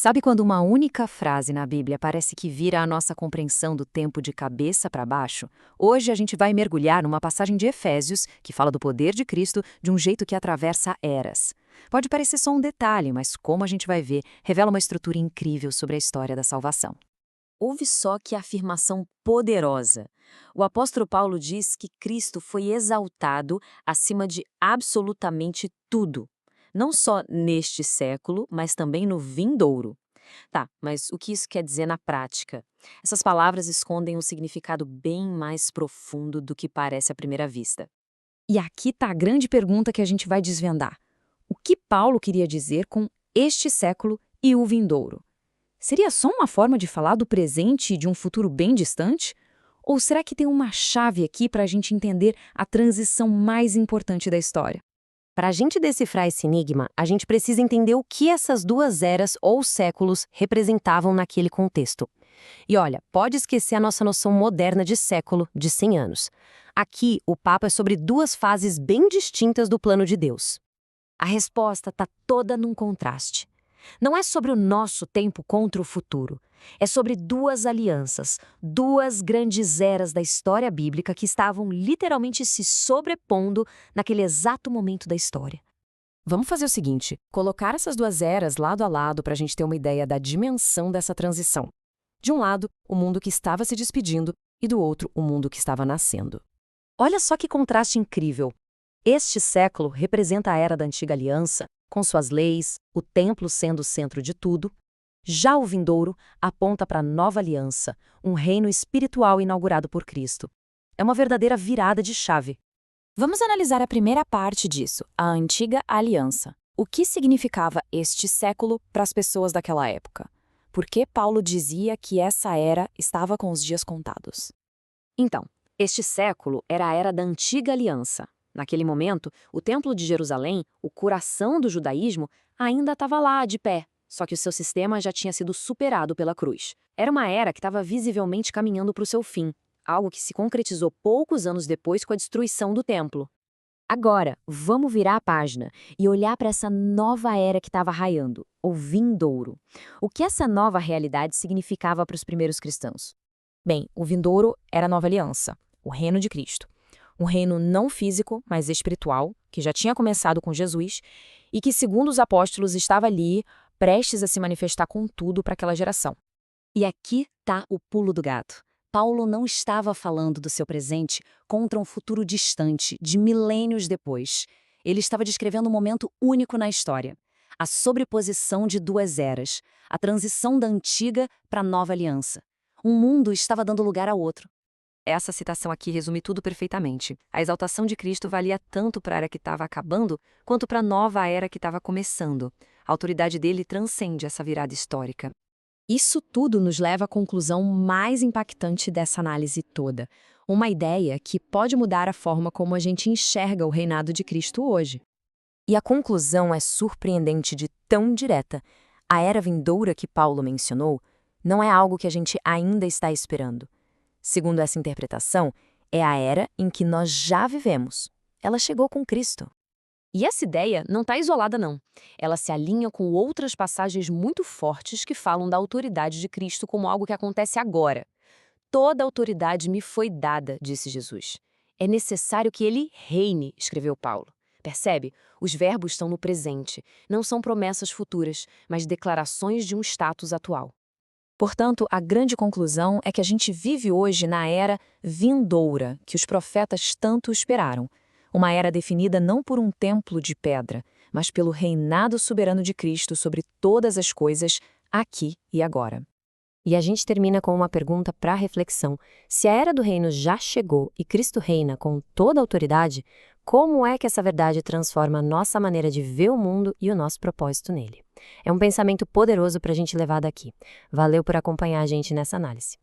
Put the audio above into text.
Sabe quando uma única frase na Bíblia parece que vira a nossa compreensão do tempo de cabeça para baixo? Hoje a gente vai mergulhar numa passagem de Efésios que fala do poder de Cristo de um jeito que atravessa eras. Pode parecer só um detalhe, mas como a gente vai ver, revela uma estrutura incrível sobre a história da salvação. Ouve só que afirmação poderosa. O apóstolo Paulo diz que Cristo foi exaltado acima de absolutamente tudo. Não só neste século, mas também no vindouro. Tá, mas o que isso quer dizer na prática? Essas palavras escondem um significado bem mais profundo do que parece à primeira vista. E aqui está a grande pergunta que a gente vai desvendar. O que Paulo queria dizer com este século e o vindouro? Seria só uma forma de falar do presente e de um futuro bem distante? Ou será que tem uma chave aqui para a gente entender a transição mais importante da história? Para a gente decifrar esse enigma, a gente precisa entender o que essas duas eras ou séculos representavam naquele contexto. E olha, pode esquecer a nossa noção moderna de século, de 100 anos. Aqui, o papo é sobre duas fases bem distintas do plano de Deus. A resposta está toda num contraste. Não é sobre o nosso tempo contra o futuro. É sobre duas alianças, duas grandes eras da história bíblica que estavam literalmente se sobrepondo naquele exato momento da história. Vamos fazer o seguinte, colocar essas duas eras lado a lado para a gente ter uma ideia da dimensão dessa transição. De um lado, o mundo que estava se despedindo e do outro, o mundo que estava nascendo. Olha só que contraste incrível. Este século representa a era da antiga aliança, com suas leis, o templo sendo o centro de tudo. Já o vindouro aponta para a nova aliança, um reino espiritual inaugurado por Cristo. É uma verdadeira virada de chave. Vamos analisar a primeira parte disso, a antiga aliança. O que significava este século para as pessoas daquela época? Por que Paulo dizia que essa era estava com os dias contados? Então, este século era a era da antiga aliança. Naquele momento, o Templo de Jerusalém, o coração do judaísmo, ainda estava lá, de pé, só que o seu sistema já tinha sido superado pela cruz. Era uma era que estava visivelmente caminhando para o seu fim, algo que se concretizou poucos anos depois com a destruição do templo. Agora, vamos virar a página e olhar para essa nova era que estava raiando, o vindouro. O que essa nova realidade significava para os primeiros cristãos? Bem, o vindouro era a nova aliança, o reino de Cristo. Um reino não físico, mas espiritual, que já tinha começado com Jesus e que, segundo os apóstolos, estava ali, prestes a se manifestar com tudo para aquela geração. E aqui está o pulo do gato. Paulo não estava falando do seu presente contra um futuro distante, de milênios depois. Ele estava descrevendo um momento único na história. A sobreposição de duas eras, a transição da antiga para a nova aliança. Um mundo estava dando lugar ao outro. Essa citação aqui resume tudo perfeitamente. A exaltação de Cristo valia tanto para a era que estava acabando, quanto para a nova era que estava começando. A autoridade dele transcende essa virada histórica. Isso tudo nos leva à conclusão mais impactante dessa análise toda. Uma ideia que pode mudar a forma como a gente enxerga o reinado de Cristo hoje. E a conclusão é surpreendente de tão direta. A era vindoura que Paulo mencionou não é algo que a gente ainda está esperando. Segundo essa interpretação, é a era em que nós já vivemos. Ela chegou com Cristo. E essa ideia não está isolada, não. Ela se alinha com outras passagens muito fortes que falam da autoridade de Cristo como algo que acontece agora. Toda autoridade me foi dada, disse Jesus. É necessário que ele reine, escreveu Paulo. Percebe? Os verbos estão no presente. Não são promessas futuras, mas declarações de um status atual. Portanto, a grande conclusão é que a gente vive hoje na era vindoura, que os profetas tanto esperaram. Uma era definida não por um templo de pedra, mas pelo reinado soberano de Cristo sobre todas as coisas, aqui e agora. E a gente termina com uma pergunta para reflexão. Se a era do reino já chegou e Cristo reina com toda a autoridade, como é que essa verdade transforma a nossa maneira de ver o mundo e o nosso propósito nele? É um pensamento poderoso para a gente levar daqui. Valeu por acompanhar a gente nessa análise.